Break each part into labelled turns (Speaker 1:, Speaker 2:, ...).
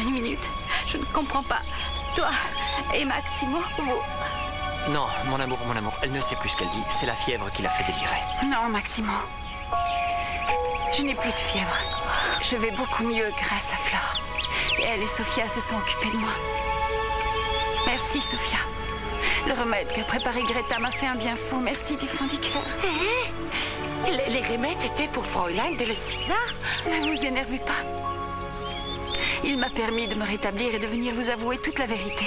Speaker 1: une minute. Je ne comprends pas. Toi et Maximo, vous...
Speaker 2: Non, mon amour, elle ne sait plus ce qu'elle dit. C'est la fièvre qui l'a fait délirer.
Speaker 1: Non, Maximo. Je n'ai plus de fièvre. Je vais beaucoup mieux grâce à Flore. Et elle et Sophia se sont occupées de moi. Merci, Sophia. Le remède qu'a préparé Greta m'a fait un bien fou. Merci du fond du cœur.
Speaker 3: Les remèdes étaient pour Fräulein Delfina.
Speaker 1: Ne vous énervez pas. Il m'a permis de me rétablir et de venir vous avouer toute la vérité.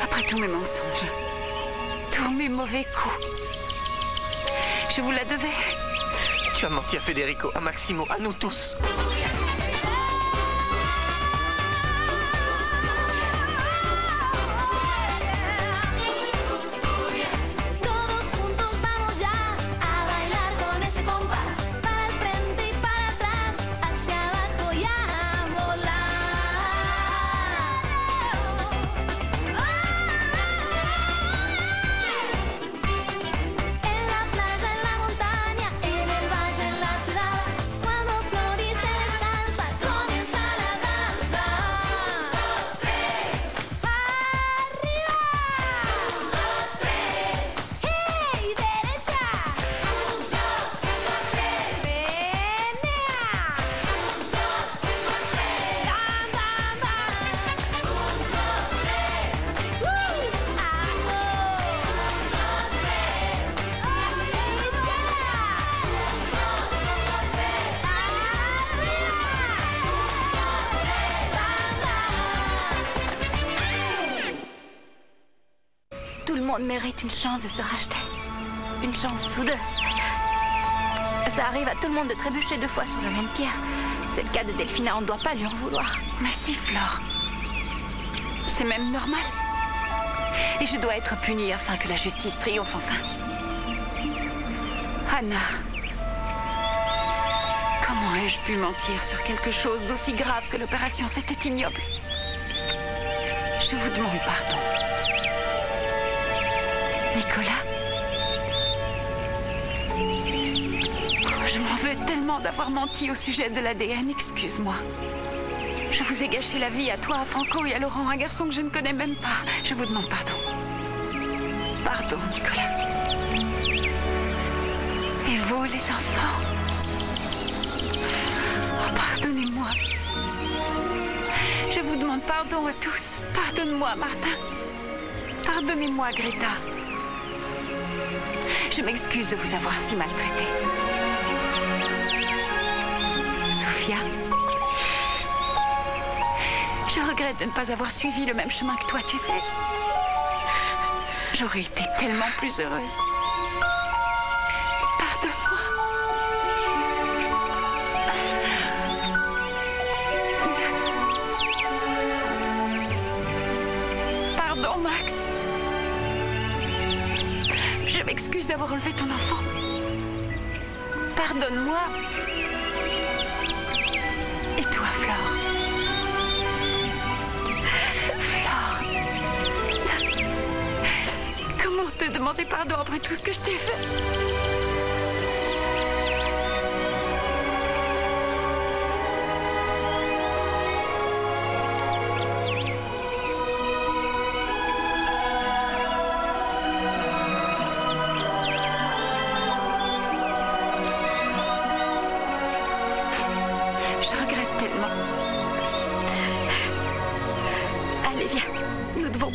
Speaker 1: Après tous mes mensonges. Tous mes mauvais coups. Je vous la devais.
Speaker 4: Tu as menti à Federico, à Maximo, à nous tous.
Speaker 1: Tout le monde mérite une chance de se racheter. Une chance ou deux. Ça arrive à tout le monde de trébucher 2 fois sur la même pierre. C'est le cas de Delphina, on ne doit pas lui en vouloir. Mais si, Flore. C'est même normal. Et je dois être punie afin que la justice triomphe enfin. Anna. Comment ai-je pu mentir sur quelque chose d'aussi grave que l'opération? C'était ignoble. Je vous demande pardon. Nicolas? Je m'en veux tellement d'avoir menti au sujet de l'ADN, excuse-moi. Je vous ai gâché la vie à toi, à Franco et à Laurent, un garçon que je ne connais même pas. Je vous demande pardon. Pardon, Nicolas. Et vous, les enfants? Oh, pardonnez-moi. Je vous demande pardon à tous. Pardonne-moi, Martin. Pardonnez-moi, Greta. Je m'excuse de vous avoir si maltraité. Sophia, je regrette de ne pas avoir suivi le même chemin que toi, tu sais. J'aurais été tellement plus heureuse. Pardonne-moi. Pardon, Max. Je m'excuse d'avoir enlevé ton enfant. Pardonne-moi. Et toi, Flore? Flore. Comment te demander pardon après tout ce que je t'ai fait?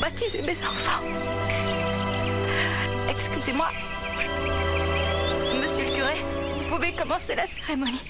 Speaker 1: Baptiser mes enfants. Excusez-moi. Monsieur le curé, vous pouvez commencer la cérémonie.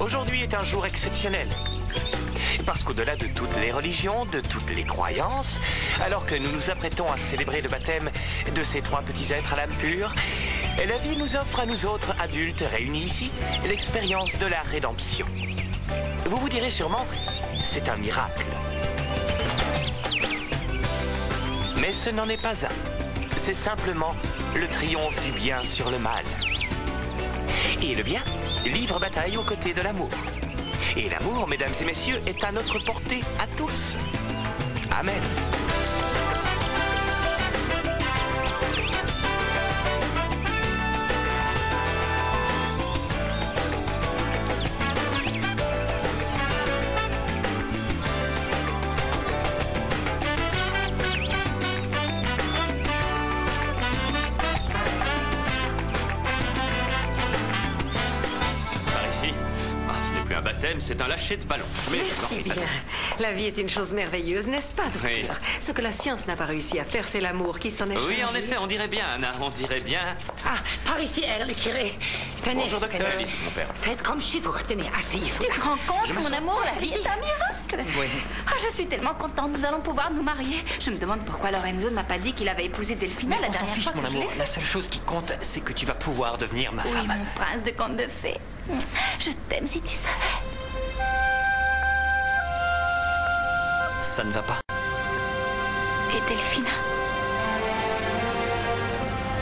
Speaker 2: Aujourd'hui est un jour exceptionnel.
Speaker 5: Parce qu'au-delà de toutes les religions, de toutes les croyances, alors que nous nous apprêtons à célébrer le baptême de ces trois petits êtres à l'âme pure, la vie nous offre à nous autres adultes réunis ici l'expérience de la rédemption. Vous vous direz sûrement, c'est un miracle. Mais ce n'en est pas un. C'est simplement le triomphe du bien sur le mal. Et le bien livre bataille aux côtés de l'amour. Et l'amour, mesdames et messieurs, est à notre portée à tous. Amen.
Speaker 6: C'est un lâcher de ballon.
Speaker 3: Merci bien. La vie est une chose merveilleuse, n'est-ce pas, docteur?
Speaker 6: Oui.
Speaker 3: Ce que la science n'a pas réussi à faire, c'est l'amour qui s'en est chargé.
Speaker 6: Oui, en effet, on dirait bien, Anna, on dirait bien.
Speaker 3: Ah, par ici, le curé. Tenez.
Speaker 6: Bonjour, docteur. Alice, mon père.
Speaker 3: Faites comme chez vous. Tenez, asseyez-vous.
Speaker 1: Tu te rends compte, mon amour, la vie est un miracle.
Speaker 6: Oui.
Speaker 1: Ah, je suis tellement contente, nous allons pouvoir nous marier. Je me demande pourquoi Lorenzo ne m'a pas dit qu'il avait épousé Delphina la
Speaker 2: On s'en
Speaker 1: dernière
Speaker 2: fiche,
Speaker 1: fois
Speaker 2: mon
Speaker 1: que je
Speaker 2: amour.
Speaker 1: l'ai
Speaker 2: La seule chose qui compte, c'est que tu vas pouvoir devenir ma
Speaker 1: Oui,
Speaker 2: femme.
Speaker 1: mon prince de conte de fées. Je t'aime si tu savais.
Speaker 2: Ça ne va pas.
Speaker 1: Et Delphina?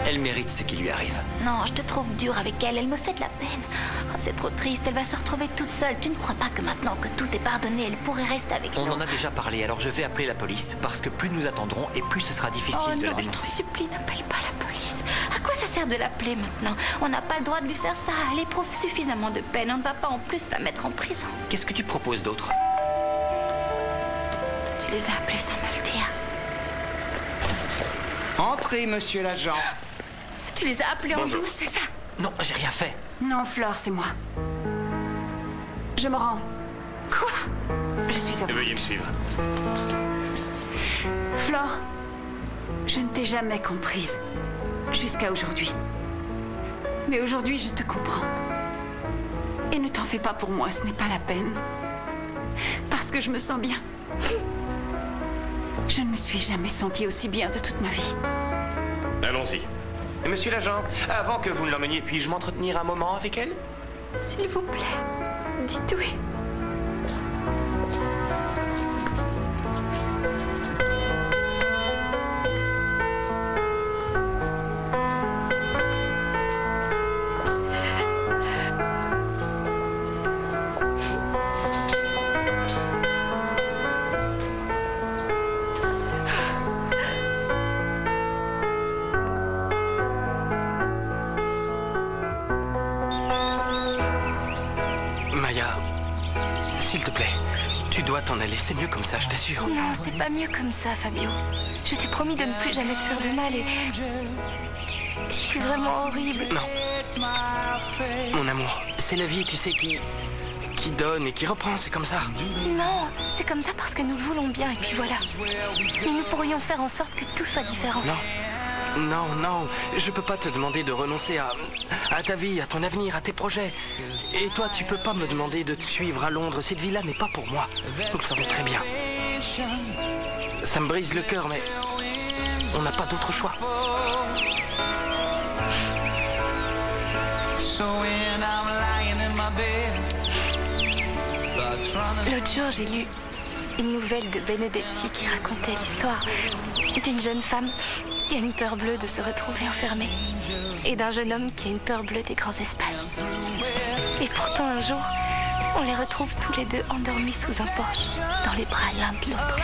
Speaker 2: Elle mérite ce qui lui arrive.
Speaker 1: Non, je te trouve dur avec elle, elle me fait de la peine. Oh, c'est trop triste, elle va se retrouver toute seule. Tu ne crois pas que maintenant que tout est pardonné, elle pourrait rester avec nous?
Speaker 2: On en a déjà parlé, alors je vais appeler la police, parce que plus nous attendrons et plus ce sera difficile de la
Speaker 1: je te
Speaker 2: dénoncer.
Speaker 1: supplie, n'appelle pas la police. À quoi ça sert de l'appeler maintenant? On n'a pas le droit de lui faire ça. Elle éprouve suffisamment de peine. On ne va pas en plus la mettre en prison.
Speaker 2: Qu'est-ce que tu proposes d'autre?
Speaker 1: Tu les as appelés sans me le dire.
Speaker 7: Entrez, monsieur l'agent.
Speaker 1: Tu les as appelés en douce, c'est ça?
Speaker 2: Non, j'ai rien fait.
Speaker 8: Non, Flore, c'est moi. Je me rends.
Speaker 1: Quoi?
Speaker 8: Je suis à vous.
Speaker 6: Veuillez me suivre.
Speaker 8: Flore, je ne t'ai jamais comprise. Jusqu'à aujourd'hui. Mais aujourd'hui, je te comprends. Et ne t'en fais pas pour moi, ce n'est pas la peine. Parce que je me sens bien. Je ne me suis jamais sentie aussi bien de toute ma vie.
Speaker 6: Allons-y.
Speaker 5: Monsieur l'agent, avant que vous ne l'emmeniez, puis-je m'entretenir un moment avec elle?
Speaker 1: S'il vous plaît, dites oui.
Speaker 5: S'il te plaît, tu dois t'en aller, c'est mieux comme ça, je t'assure.
Speaker 1: Non, c'est pas mieux comme ça, Fabio. Je t'ai promis de ne plus jamais te faire de mal et... Je suis vraiment horrible.
Speaker 5: Non. Mon amour, c'est la vie, tu sais, qui donne et qui reprend, c'est comme ça.
Speaker 1: Non, c'est comme ça parce que nous le voulons bien et puis voilà. Mais nous pourrions faire en sorte que tout soit différent.
Speaker 5: Non. Non, non, je peux pas te demander de renoncer à ta vie, à ton avenir, à tes projets. Et toi, tu peux pas me demander de te suivre à Londres. Cette vie-là n'est pas pour moi. Nous le savons très bien. Ça me brise le cœur, mais on n'a pas d'autre choix.
Speaker 1: L'autre jour, j'ai lu une nouvelle de Benedetti qui racontait l'histoire d'une jeune femme qui a une peur bleue de se retrouver enfermée et d'un jeune homme qui a une peur bleue des grands espaces. Et pourtant, un jour, on les retrouve tous les deux endormis sous un porche, dans les bras l'un de l'autre.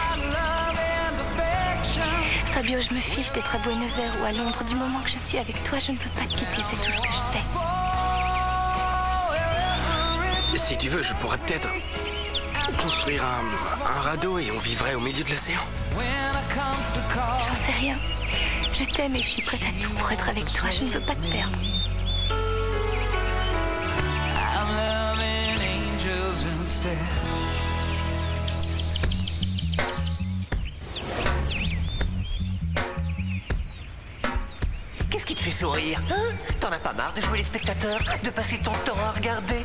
Speaker 1: Fabio, je me fiche d'être à Buenos Aires ou à Londres. Du moment que je suis avec toi, je ne veux pas te quitter, c'est tout ce que je sais.
Speaker 5: Si tu veux, je pourrais peut-être construire un radeau et on vivrait au milieu de l'océan.
Speaker 1: J'en sais rien. Je t'aime et je suis prête à tout pour être avec toi. Je ne veux pas te perdre.
Speaker 4: Qu'est-ce qui te fait sourire, hein? T'en as pas marre de jouer les spectateurs? De passer ton temps à regarder?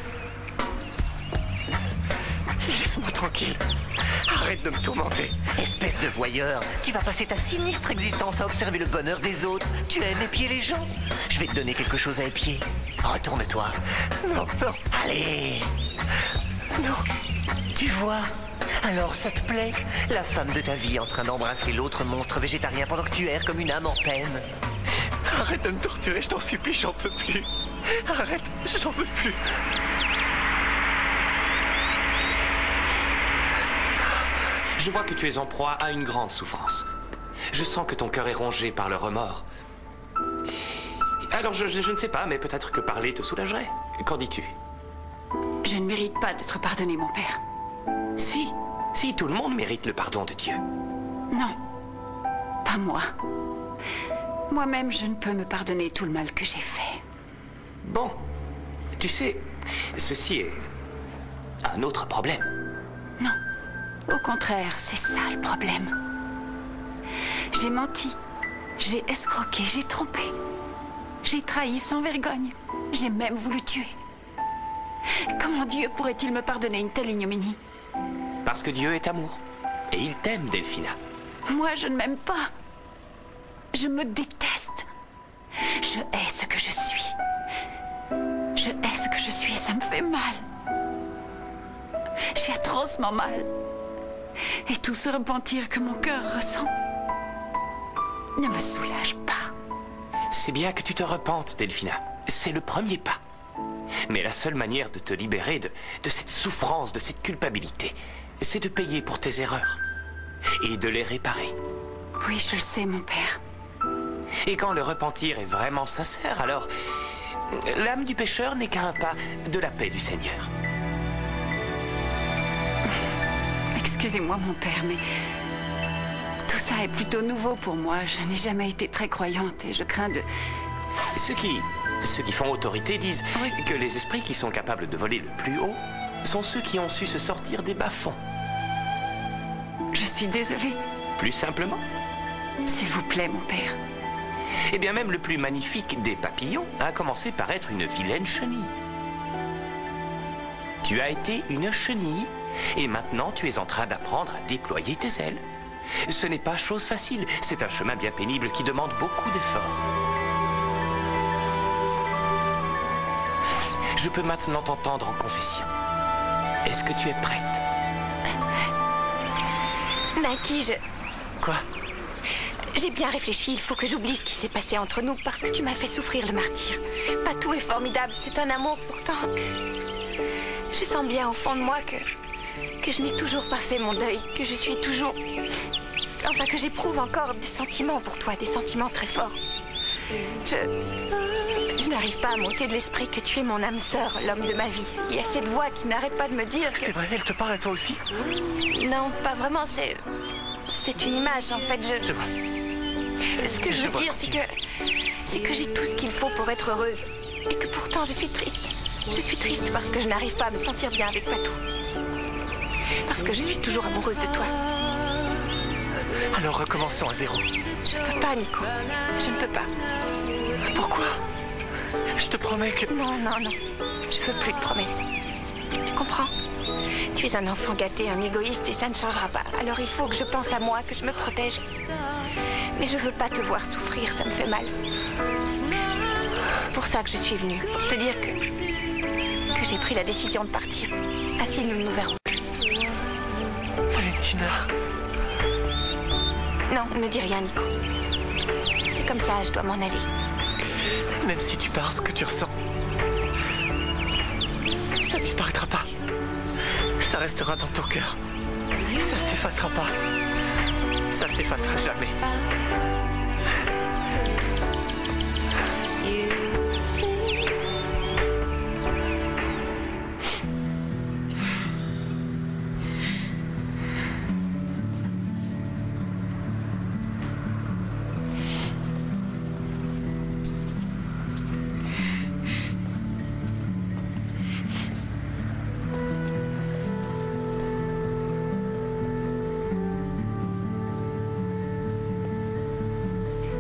Speaker 4: Laisse-moi tranquille. Arrête de me tourmenter. Espèce de voyeur, tu vas passer ta sinistre existence à observer le bonheur des autres. Tu aimes épier les gens. Je vais te donner quelque chose à épier. Retourne-toi. Non, non, allez. Non, tu vois? Alors ça te plaît? La femme de ta vie en train d'embrasser l'autre monstre végétarien pendant que tu erres comme une âme en peine. Arrête de me torturer, je t'en supplie, j'en peux plus. Arrête, j'en peux plus.
Speaker 5: Je vois que tu es en proie à une grande souffrance. Je sens que ton cœur est rongé par le remords. Alors, je ne sais pas, mais peut-être que parler te soulagerait. Qu'en dis-tu?
Speaker 8: Je ne mérite pas d'être pardonné, mon père.
Speaker 5: Si, tout le monde mérite le pardon de Dieu.
Speaker 8: Non, pas moi. Moi-même, je ne peux me pardonner tout le mal que j'ai fait.
Speaker 5: Bon, tu sais, ceci est un autre problème.
Speaker 8: Non, au contraire, c'est ça le problème. J'ai menti, j'ai escroqué, j'ai trompé. J'ai trahi sans vergogne. J'ai même voulu tuer. Comment Dieu pourrait-il me pardonner une telle ignominie?
Speaker 5: Parce que Dieu est amour. Et il t'aime, Delphina.
Speaker 8: Moi, je ne m'aime pas. Je me déteste. Je hais ce que je suis. Je hais ce que je suis et ça me fait mal. J'ai atrocement mal. Et tout ce repentir que mon cœur ressent ne me soulage pas.
Speaker 5: C'est bien que tu te repentes, Delphina. C'est le premier pas. Mais la seule manière de te libérer de cette souffrance, de cette culpabilité, c'est de payer pour tes erreurs et de les réparer.
Speaker 8: Oui, je le sais, mon père.
Speaker 5: Et quand le repentir est vraiment sincère, alors l'âme du pécheur n'est qu'à un pas de la paix du Seigneur.
Speaker 8: Excusez-moi, mon père, mais tout ça est plutôt nouveau pour moi. Je n'ai jamais été très croyante et je crains de...
Speaker 5: Ceux qui font autorité disent que les esprits qui sont capables de voler le plus haut sont ceux qui ont su se sortir des bas-fonds.
Speaker 8: Je suis désolée.
Speaker 5: Plus simplement?
Speaker 8: S'il vous plaît, mon père.
Speaker 5: Eh bien, même le plus magnifique des papillons a commencé par être une vilaine chenille. Tu as été une chenille et maintenant tu es en train d'apprendre à déployer tes ailes. Ce n'est pas chose facile, c'est un chemin bien pénible qui demande beaucoup d'efforts. Je peux maintenant t'entendre en confession. Est-ce que tu es prête?
Speaker 1: Naki,
Speaker 4: Quoi?
Speaker 1: j'ai bien réfléchi. Il faut que j'oublie ce qui s'est passé entre nous parce que tu m'as fait souffrir le martyre. Pas tout est formidable, c'est un amour pourtant. Je sens bien au fond de moi que je n'ai toujours pas fait mon deuil, que je suis toujours... Enfin, que j'éprouve encore des sentiments pour toi, des sentiments très forts. Je n'arrive pas à m'ôter de l'esprit que tu es mon âme sœur, l'homme de ma vie. Il y a cette voix qui n'arrête pas de me dire que...
Speaker 4: C'est vrai, elle te parle à toi aussi?
Speaker 1: Non, pas vraiment, c'est une image, en fait,
Speaker 4: Je vois.
Speaker 1: Ce que je veux dire, c'est que j'ai tout ce qu'il faut pour être heureuse. Et que pourtant, je suis triste. Je suis triste parce que je n'arrive pas à me sentir bien avec Patou. Parce que je suis toujours amoureuse de toi.
Speaker 4: Alors recommençons à zéro.
Speaker 1: Je ne peux pas, Nico. Je ne peux pas.
Speaker 4: Pourquoi? Je te promets que...
Speaker 1: Non, non, non. Je veux plus de promesses. Tu comprends? Tu es un enfant gâté, un égoïste et ça ne changera pas. Alors il faut que je pense à moi, que je me protège. Mais je veux pas te voir souffrir, ça me fait mal. C'est pour ça que je suis venue, pour te dire que j'ai pris la décision de partir. Ainsi nous ne nous verrons plus.
Speaker 4: Valentina...
Speaker 1: Non, ne dis rien, Nico. C'est comme ça, je dois m'en aller.
Speaker 4: Même si tu pars, ce que tu ressens... ça ne disparaîtra pas. Ça restera dans ton cœur. Ça s'effacera pas. Ça s'effacera jamais.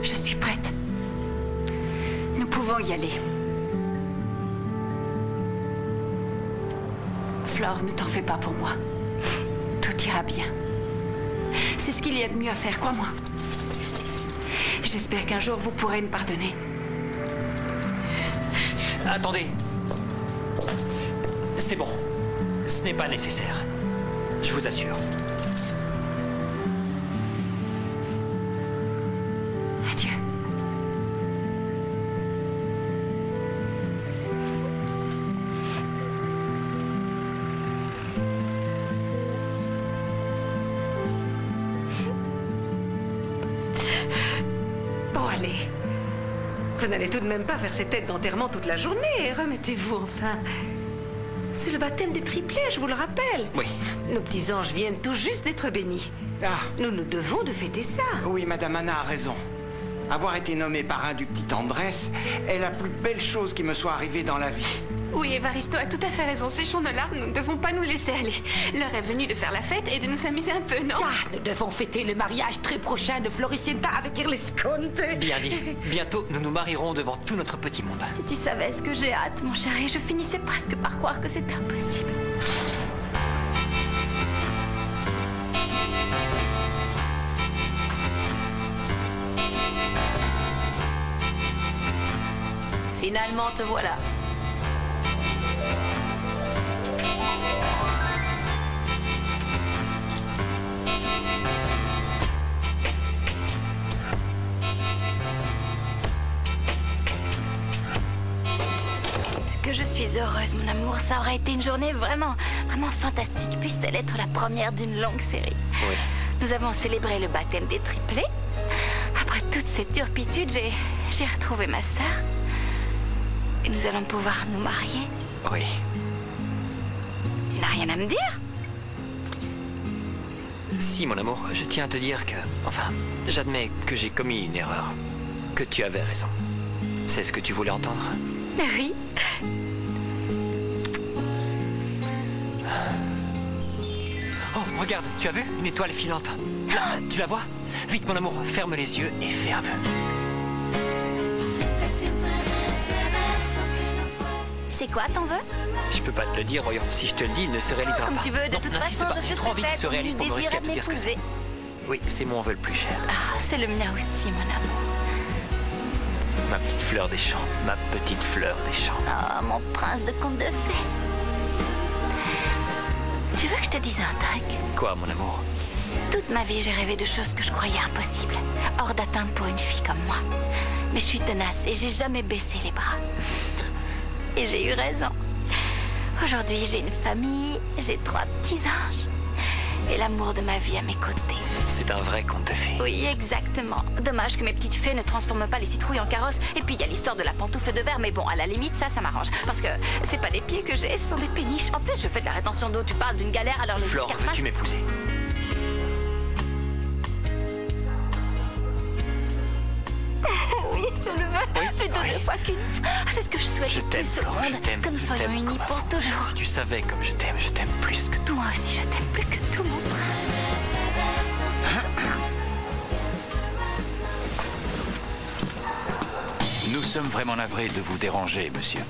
Speaker 8: Je suis prête. Nous pouvons y aller. Flore, ne t'en fais pas pour moi. Tout ira bien. C'est ce qu'il y a de mieux à faire, crois-moi. J'espère qu'un jour vous pourrez me pardonner.
Speaker 2: Attendez. C'est bon. Ce n'est pas nécessaire. Je vous assure.
Speaker 8: Adieu.
Speaker 3: Bon, allez. Vous n'allez tout de même pas faire ces têtes d'enterrement toute la journée. Remettez-vous enfin. C'est le baptême des triplés, je vous le rappelle.
Speaker 2: Oui.
Speaker 3: Nos petits anges viennent tout juste d'être bénis.
Speaker 7: Ah,
Speaker 3: Nous nous devons de fêter ça.
Speaker 7: oui, Madame Anna a raison. Avoir été nommé parrain du petit Andrés est la plus belle chose qui me soit arrivée dans la vie.
Speaker 8: Oui, Évaristo a tout à fait raison. Séchons nos larmes, nous ne devons pas nous laisser aller. L'heure est venue de faire la fête et de nous amuser un peu, non?
Speaker 3: Ah, nous devons fêter le mariage très prochain de Floricienta avec Irlesconte.
Speaker 2: Bien dit. Bientôt, nous nous marierons devant tout notre petit monde.
Speaker 1: Si tu savais ce que j'ai hâte, mon chéri, je finissais presque par croire que c'était impossible.
Speaker 3: Finalement, te voilà.
Speaker 1: Que je suis heureuse, mon amour. Ça aurait été une journée vraiment fantastique. Puisse-t-elle être la première d'une longue série.
Speaker 2: Oui.
Speaker 1: Nous avons célébré le baptême des triplés. Après toute cette turpitude, j'ai retrouvé ma sœur. Et nous allons pouvoir nous marier.
Speaker 2: Oui.
Speaker 1: Tu n'as rien à me dire?
Speaker 2: Si, mon amour, je tiens à te dire que... Enfin, j'admets que j'ai commis une erreur. Que tu avais raison. C'est ce que tu voulais entendre?
Speaker 1: Oui.
Speaker 2: Oh, regarde, tu as vu? Une étoile filante. Là, tu la vois? Vite, mon amour, ferme les yeux et fais un vœu.
Speaker 1: C'est quoi ton vœu?
Speaker 2: Je peux pas te le dire, voyons. Si je te le dis, il ne se réalisera
Speaker 1: Comme
Speaker 2: pas.
Speaker 1: tu veux, de
Speaker 2: Non,
Speaker 1: toute
Speaker 2: n'insiste
Speaker 1: façon,
Speaker 2: pas.
Speaker 1: je
Speaker 2: J'ai
Speaker 1: sais
Speaker 2: trop envie qu'il
Speaker 1: faire
Speaker 2: se réalise pour me risquer à
Speaker 1: de
Speaker 2: te dire ce que c'est.
Speaker 1: m'épouser.
Speaker 2: Oui, c'est mon vœu le plus cher.
Speaker 1: Ah, c'est le mien aussi, mon amour.
Speaker 2: Ma petite fleur des champs. Ma petite fleur des champs.
Speaker 1: Oh, mon prince de conte de fées. Tu veux que je te dise un truc?
Speaker 2: Quoi, mon amour?
Speaker 1: Toute ma vie, j'ai rêvé de choses que je croyais impossibles, hors d'atteinte pour une fille comme moi. Mais je suis tenace et j'ai jamais baissé les bras. Et j'ai eu raison. Aujourd'hui, j'ai une famille, j'ai 3 petits anges. Et l'amour de ma vie à mes côtés.
Speaker 2: C'est un vrai conte de fées.
Speaker 1: Oui, exactement. Dommage que mes petites fées ne transforment pas les citrouilles en carrosses. Et puis il y a l'histoire de la pantoufle de verre, mais bon, à la limite, ça m'arrange. Parce que c'est pas des pieds que j'ai, ce sont des péniches. En plus, je fais de la rétention d'eau, tu parles d'une galère, alors les
Speaker 2: Flore,
Speaker 1: escarpins...
Speaker 2: veux-tu m'épouser?
Speaker 1: Oui, je le veux.
Speaker 2: Oui,
Speaker 1: Plutôt
Speaker 2: oui.
Speaker 1: 2 fois qu'une. Ah, c'est ce que je souhaite
Speaker 2: Je
Speaker 1: le
Speaker 2: t'aime,
Speaker 1: plus au
Speaker 2: Flore, je
Speaker 1: monde.
Speaker 2: t'aime.
Speaker 1: Que nous
Speaker 2: je
Speaker 1: soyons
Speaker 2: t'aime
Speaker 1: unis
Speaker 2: comme un
Speaker 1: pour
Speaker 2: fou.
Speaker 1: toujours.
Speaker 2: Si tu savais comme je t'aime plus que tout.
Speaker 1: Moi aussi, je t'aime plus que tout, mon prince.
Speaker 9: Nous sommes vraiment navrés de vous déranger, monsieur.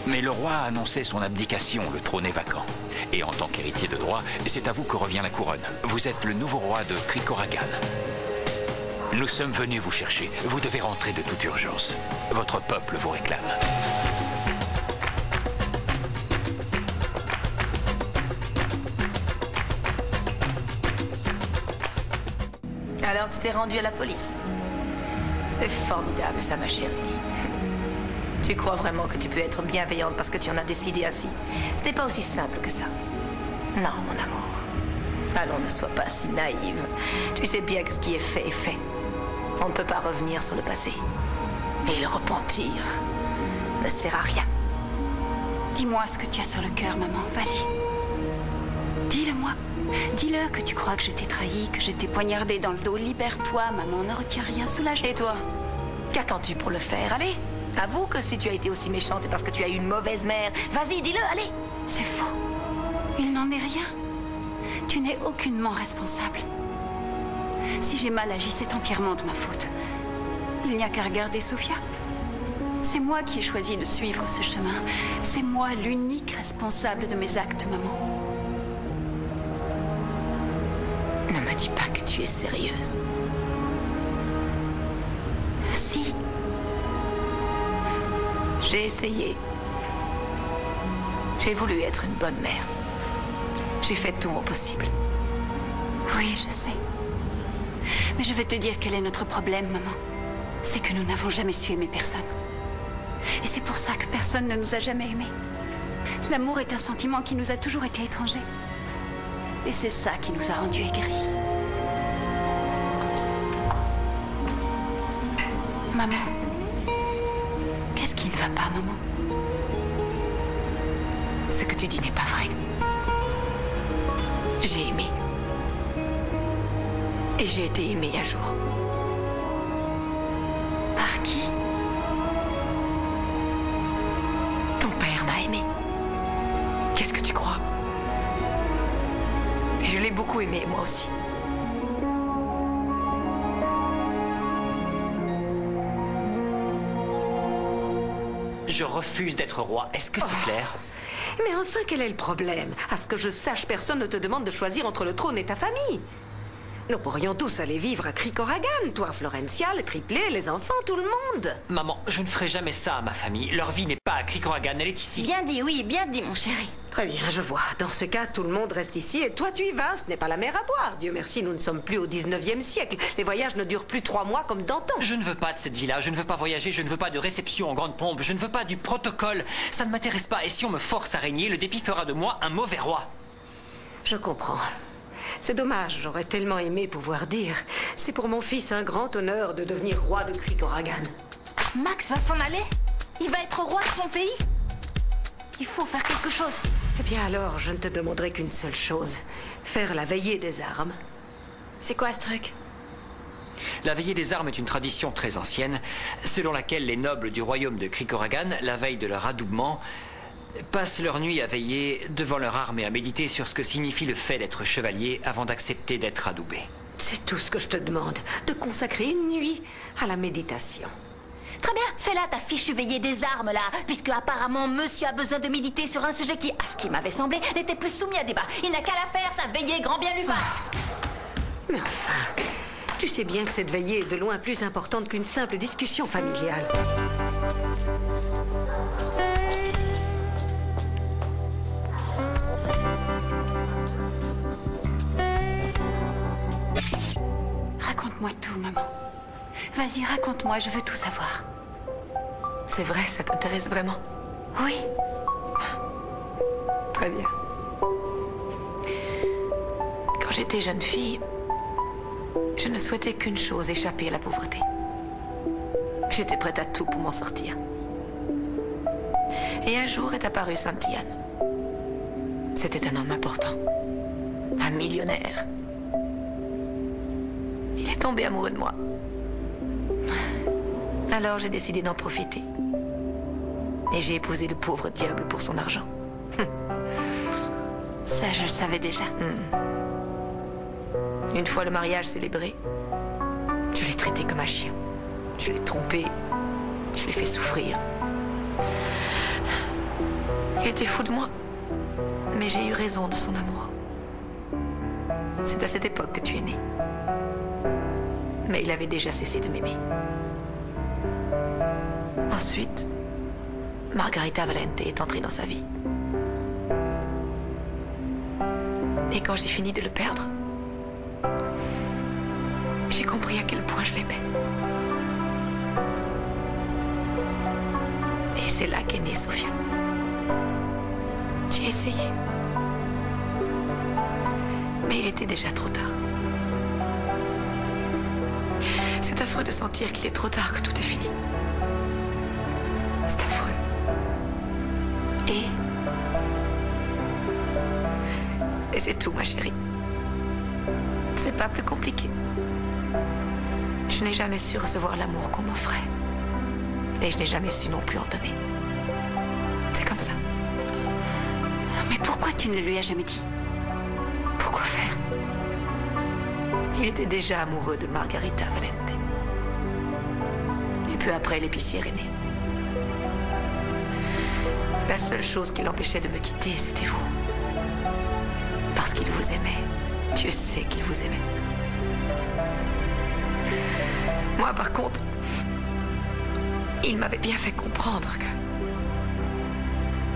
Speaker 9: Mais le roi a annoncé son abdication, le trône est vacant. Et en tant qu'héritier de droit, c'est à vous que revient la couronne. Vous êtes le nouveau roi de Krikoragan. Nous sommes venus vous chercher. Vous devez rentrer de toute urgence. Votre peuple vous réclame.
Speaker 3: Alors, tu t'es rendu à la police. C'est formidable, ça, ma chérie. Tu crois vraiment que tu peux être bienveillante parce que tu en as décidé ainsi? Ce n'est pas aussi simple que ça. Non, mon amour. Allons, ne sois pas si naïve. Tu sais bien que ce qui est fait est fait. On ne peut pas revenir sur le passé. Et le repentir ne sert à rien.
Speaker 8: Dis-moi ce que tu as sur le cœur, maman. Vas-y. Dis-le-moi. Dis-le que tu crois que je t'ai trahi, que je t'ai poignardé dans le dos. Libère-toi, maman. Ne retiens rien. Soulage-toi.
Speaker 3: Et toi? Qu'attends-tu pour le faire? Allez, avoue que si tu as été aussi méchante, c'est parce que tu as eu une mauvaise mère. Vas-y, dis-le, allez.
Speaker 8: C'est faux. Il n'en est rien. Tu n'es aucunement responsable. Si j'ai mal agi, c'est entièrement de ma faute. Il n'y a qu'à regarder Sophia. C'est moi qui ai choisi de suivre ce chemin. C'est moi l'unique responsable de mes actes, maman.
Speaker 3: Ne me dis pas que tu es sérieuse.
Speaker 8: Si.
Speaker 3: J'ai essayé. J'ai voulu être une bonne mère. J'ai fait tout mon possible.
Speaker 8: Oui, je sais. Mais je vais te dire quel est notre problème, maman. C'est que nous n'avons jamais su aimer personne. Et c'est pour ça que personne ne nous a jamais aimés. L'amour est un sentiment qui nous a toujours été étranger. Et c'est ça qui nous a rendus aigris. Maman, qu'est-ce qui ne va pas, maman?
Speaker 3: Ce que tu dis n'est pas vrai. J'ai aimé. Et j'ai été aimée un jour.
Speaker 8: Par qui?
Speaker 3: Ton père m'a aimée. Qu'est-ce que tu crois? Et je l'ai beaucoup aimé, moi aussi.
Speaker 2: Je refuse d'être roi. Est-ce que c'est clair?
Speaker 3: Mais enfin, quel est le problème? À ce que je sache, personne ne te demande de choisir entre le trône et ta famille. Nous pourrions tous aller vivre à Cricoragan. Toi, Florencia, le triplé, les enfants, tout le monde.
Speaker 2: Maman, je ne ferai jamais ça à ma famille. Leur vie n'est pas à Cricoragan, elle est ici.
Speaker 1: Bien dit, oui, bien dit, mon chéri.
Speaker 3: Très bien, je vois. Dans ce cas, tout le monde reste ici et toi, tu y vas. Ce n'est pas la mer à boire. Dieu merci, nous ne sommes plus au 19e siècle. Les voyages ne durent plus 3 mois comme d'antan.
Speaker 2: Je ne veux pas de cette vie-là, je ne veux pas voyager, je ne veux pas de réception en grande pompe, je ne veux pas du protocole. Ça ne m'intéresse pas. Et si on me force à régner, le dépit fera de moi un mauvais roi.
Speaker 3: Je comprends. C'est dommage, j'aurais tellement aimé pouvoir dire. C'est pour mon fils un grand honneur de devenir roi de Cricoragan.
Speaker 1: Max va s'en aller? Il va être roi de son pays? Il faut faire quelque chose.
Speaker 3: Eh bien alors, je ne te demanderai qu'une seule chose. Faire la veillée des armes.
Speaker 1: C'est quoi ce truc?
Speaker 2: La veillée des armes est une tradition très ancienne, selon laquelle les nobles du royaume de Cricoragan, la veille de leur adoubement, passent leur nuit à veiller devant leur arme et à méditer sur ce que signifie le fait d'être chevalier avant d'accepter d'être adoubé.
Speaker 3: C'est tout ce que je te demande, de consacrer une nuit à la méditation.
Speaker 1: Très bien, fais-la ta fichue veillée des armes, là, puisque apparemment monsieur a besoin de méditer sur un sujet qui, à ce qui m'avait semblé, n'était plus soumis à débat. Il n'a qu'à la faire, sa veillée, grand bien lui fasse.
Speaker 3: Mais enfin, tu sais bien que cette veillée est de loin plus importante qu'une simple discussion familiale.
Speaker 8: Raconte-moi tout, maman. Vas-y, raconte-moi, je veux tout savoir.
Speaker 3: C'est vrai, ça t'intéresse vraiment?
Speaker 8: Oui.
Speaker 3: Très bien. Quand j'étais jeune fille, je ne souhaitais qu'une chose, échapper à la pauvreté. J'étais prête à tout pour m'en sortir. Et un jour est apparu Santillan. C'était un homme important. Un millionnaire. Il est tombé amoureux de moi. Alors j'ai décidé d'en profiter. Et j'ai épousé le pauvre diable pour son argent.
Speaker 8: Ça, je le savais déjà.
Speaker 3: Une fois le mariage célébré, je l'ai traité comme un chien. Je l'ai trompé. Je l'ai fait souffrir. Il était fou de moi. Mais j'ai eu raison de son amour. C'est à cette époque que tu es né. Mais il avait déjà cessé de m'aimer. Ensuite, Margarita Valente est entrée dans sa vie. Et quand j'ai fini de le perdre, j'ai compris à quel point je l'aimais. Et c'est là qu'est née Sofia. J'ai essayé. Mais il était déjà trop tard. C'est affreux de sentir qu'il est trop tard, que tout est fini. C'est affreux. Et c'est tout, ma chérie. C'est pas plus compliqué. Je n'ai jamais su recevoir l'amour qu'on m'offrait. Et je n'ai jamais su non plus en donner. C'est comme ça.
Speaker 8: Mais pourquoi tu ne le lui as jamais dit?
Speaker 3: Pourquoi faire? Il était déjà amoureux de Margarita Valente. Et peu après, l'épicière est née. La seule chose qui l'empêchait de me quitter, c'était vous. Parce qu'il vous aimait. Dieu sait qu'il vous aimait. Moi, par contre, il m'avait bien fait comprendre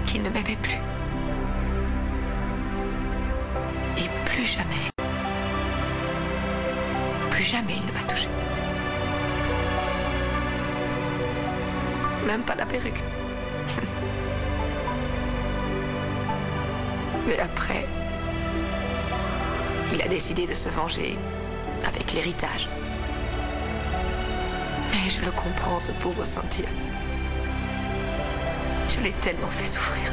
Speaker 3: qu'il ne m'aimait plus. Et plus jamais il ne m'a touchée. Même pas la perruque. Mais après, il a décidé de se venger avec l'héritage. Et je le comprends, ce pauvre Cynthia. Je l'ai tellement fait souffrir.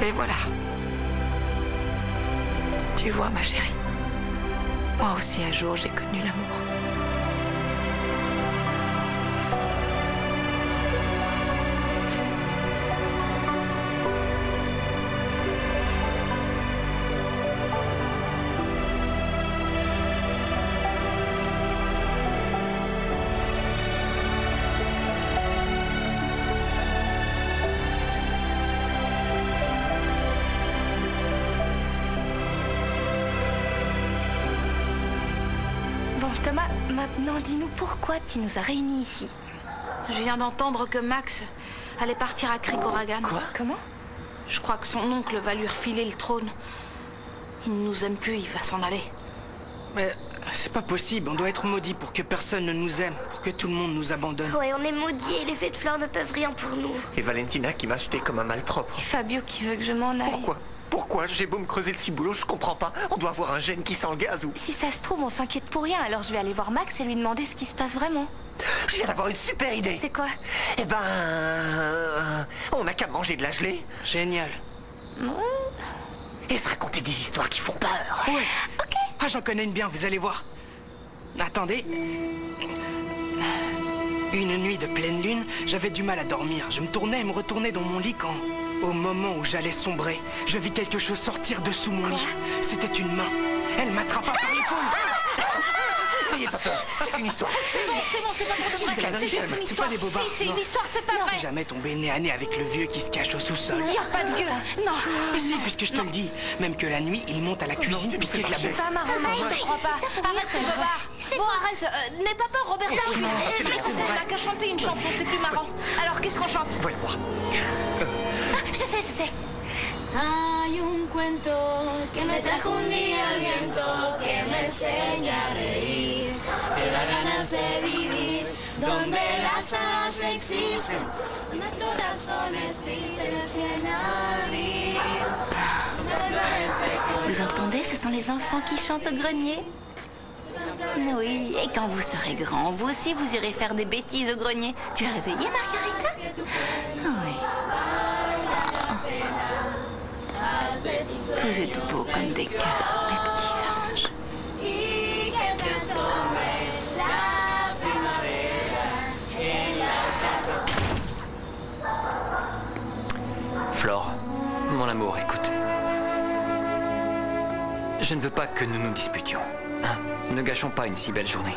Speaker 3: Et voilà. Tu vois, ma chérie, moi aussi un jour j'ai connu l'amour.
Speaker 1: Thomas, maintenant dis-nous pourquoi tu nous as réunis ici.
Speaker 10: Je viens d'entendre que Max allait partir à Krikoragan.
Speaker 4: Quoi?
Speaker 1: Comment?
Speaker 10: Je crois que son oncle va lui refiler le trône. Il ne nous aime plus, il va s'en aller.
Speaker 11: Mais c'est pas possible, on doit être maudit pour que personne ne nous aime, pour que tout le monde nous abandonne.
Speaker 12: Ouais, on est maudits et les fées de fleurs ne peuvent rien pour nous.
Speaker 4: Et Valentina qui m'a acheté comme un malpropre.
Speaker 1: Et Fabio qui veut que je m'en aille.
Speaker 4: Pourquoi? J'ai beau me creuser le ciboulot, je comprends pas. On doit avoir un gène qui sent le gaz ou...
Speaker 1: Si ça se trouve, on s'inquiète pour rien, alors je vais aller voir Max et lui demander ce qui se passe vraiment.
Speaker 4: Je viens d'avoir une super idée.
Speaker 1: C'est quoi?
Speaker 4: Eh ben... on n'a qu'à manger de la gelée.
Speaker 11: Génial.
Speaker 4: Et se raconter des histoires qui font peur.
Speaker 11: Ouais. Ok. Ah, j'en connais une bien, vous allez voir. Attendez. Une nuit de pleine lune, j'avais du mal à dormir. Je me tournais et me retournais dans mon lit quand... Au moment où j'allais sombrer, je vis quelque chose sortir de sous mon lit. C'était une main. Elle m'attrapa par l'épaule.
Speaker 4: N'ayez pas peur, c'est une histoire.
Speaker 10: Non, c'est bon, c'est pas pour de vrai. C'est juste une histoire.
Speaker 11: Pas des bobards.
Speaker 10: Si, c'est une histoire, c'est pas vrai.
Speaker 11: Jamais tombé nez à nez avec le vieux qui se cache au sous-sol.
Speaker 10: Il n'y a pas de vieux. Non.
Speaker 11: Mais si, puisque je te le dis. Même que la nuit, il monte à la cuisine piquer de la bouffe.
Speaker 10: Pas marrant, je te crois pas. Arrête, ce bobard. Bon, arrête. N'aie pas peur, Roberta. On n'a qu'à chanter une chanson, c'est plus marrant. Alors, qu'est-ce qu'on chante?
Speaker 4: Voyons voir.
Speaker 1: Je sais.
Speaker 13: Hay un cuento que me trajo un día el viento que me enseña a reír, que da ganas de vivir, donde las hadas existen, donde el corazón es triste en la vida.
Speaker 1: Vous entendez, ce sont les enfants qui chantent au grenier. Oui, et quand vous serez grand, vous aussi vous irez faire des bêtises au grenier. Tu es réveillée, Margarita? Oui. Vous êtes beaux comme des cœurs, mes petits anges.
Speaker 2: Flore, mon amour, écoute. Je ne veux pas que nous nous disputions. Hein? Ne gâchons pas une si belle journée.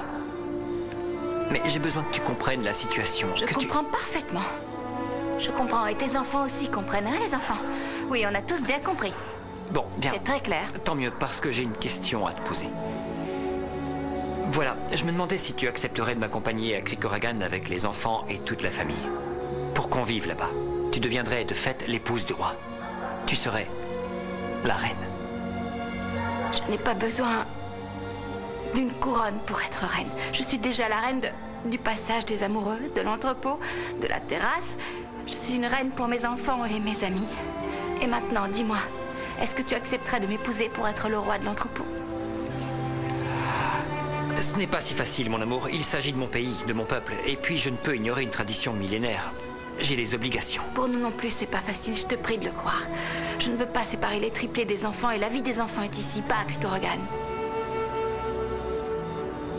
Speaker 2: Mais j'ai besoin que tu comprennes la situation.
Speaker 1: Je comprends parfaitement. Je comprends, et tes enfants aussi comprennent, hein, les enfants? Oui, on a tous bien compris.
Speaker 2: Bon, bien.
Speaker 1: C'est très clair.
Speaker 2: Tant mieux, parce que j'ai une question à te poser. Voilà, je me demandais si tu accepterais de m'accompagner à Krikoragan avec les enfants et toute la famille. Pour qu'on vive là-bas. Tu deviendrais de fait l'épouse du roi. Tu serais la reine.
Speaker 1: Je n'ai pas besoin d'une couronne pour être reine. Je suis déjà la reine du passage des amoureux, de l'entrepôt, de la terrasse. Je suis une reine pour mes enfants et mes amis. Et maintenant, dis-moi, est-ce que tu accepterais de m'épouser pour être le roi de l'entrepôt?
Speaker 2: Ce n'est pas si facile, mon amour. Il s'agit de mon pays, de mon peuple. Et puis, je ne peux ignorer une tradition millénaire. J'ai des obligations.
Speaker 1: Pour nous non plus, c'est pas facile, je te prie de le croire. Je ne veux pas séparer les triplés des enfants, et la vie des enfants est ici, pas à Krikoragan.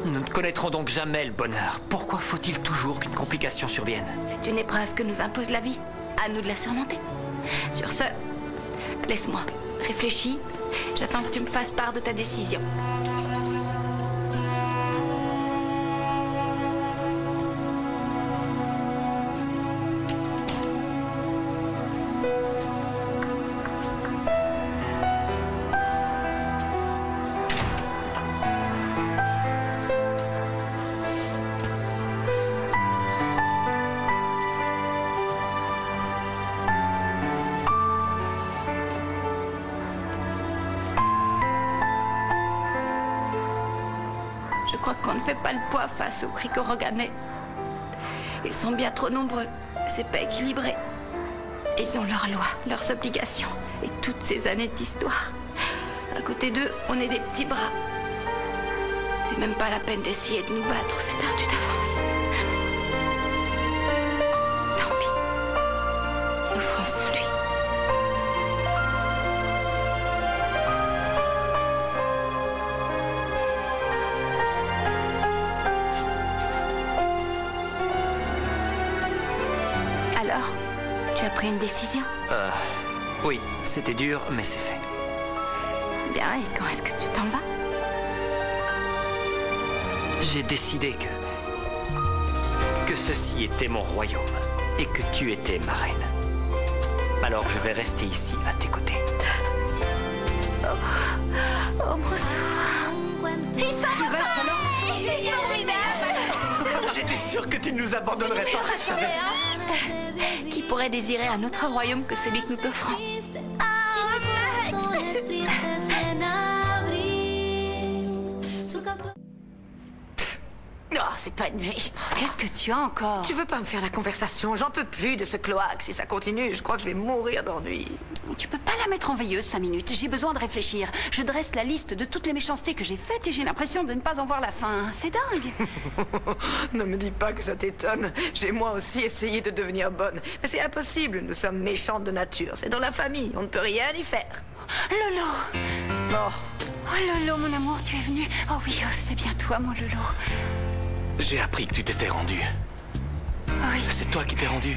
Speaker 2: Nous ne connaîtrons donc jamais le bonheur. Pourquoi faut-il toujours qu'une complication survienne?
Speaker 1: C'est une épreuve que nous impose la vie. À nous de la surmonter. Sur ce, laisse-moi. Réfléchis. J'attends que tu me fasses part de ta décision. crois qu'on ne fait pas le poids face aux Krikoroganais. Ils sont bien trop nombreux. C'est pas équilibré. Ils ont leurs lois, leurs obligations et toutes ces années d'histoire. À côté d'eux, on est des petits bras. C'est même pas la peine d'essayer de nous battre, c'est perdu d'avance. Tant pis. Nous ferons sans lui. Alors, tu as pris une décision?
Speaker 2: Oui, c'était dur, mais c'est fait.
Speaker 1: Bien, et quand est-ce que tu t'en vas?
Speaker 2: J'ai décidé que ceci était mon royaume et que tu étais ma reine. Alors je vais rester ici à tes côtés.
Speaker 1: Oh mon souverain. Il s'en va.
Speaker 11: restes alors?
Speaker 1: C'est formidable.
Speaker 4: J'étais sûr que tu ne nous abandonnerais pas.
Speaker 1: Qui pourrait désirer un autre royaume que celui que nous t'offrons?
Speaker 3: Non, c'est pas une vie.
Speaker 8: Qu'est-ce que tu as encore?
Speaker 3: Tu veux pas me faire la conversation? J'en peux plus de ce cloaque. Si ça continue, je crois que je vais mourir d'ennui.
Speaker 8: Tu peux pas la mettre en veilleuse 5 minutes. J'ai besoin de réfléchir. Je dresse la liste de toutes les méchancetés que j'ai faites et j'ai l'impression de ne pas en voir la fin. C'est dingue.
Speaker 3: Ne me dis pas que ça t'étonne. J'ai moi aussi essayé de devenir bonne. Mais c'est impossible. Nous sommes méchantes de nature. C'est dans la famille. On ne peut rien y faire.
Speaker 8: Lolo.
Speaker 3: Bon.
Speaker 8: Oh Lolo, mon amour, tu es venu. Oh oui, oh, c'est bien toi, mon Lolo.
Speaker 5: J'ai appris que tu t'étais rendu.
Speaker 8: Oui.
Speaker 5: C'est toi qui t'es rendu?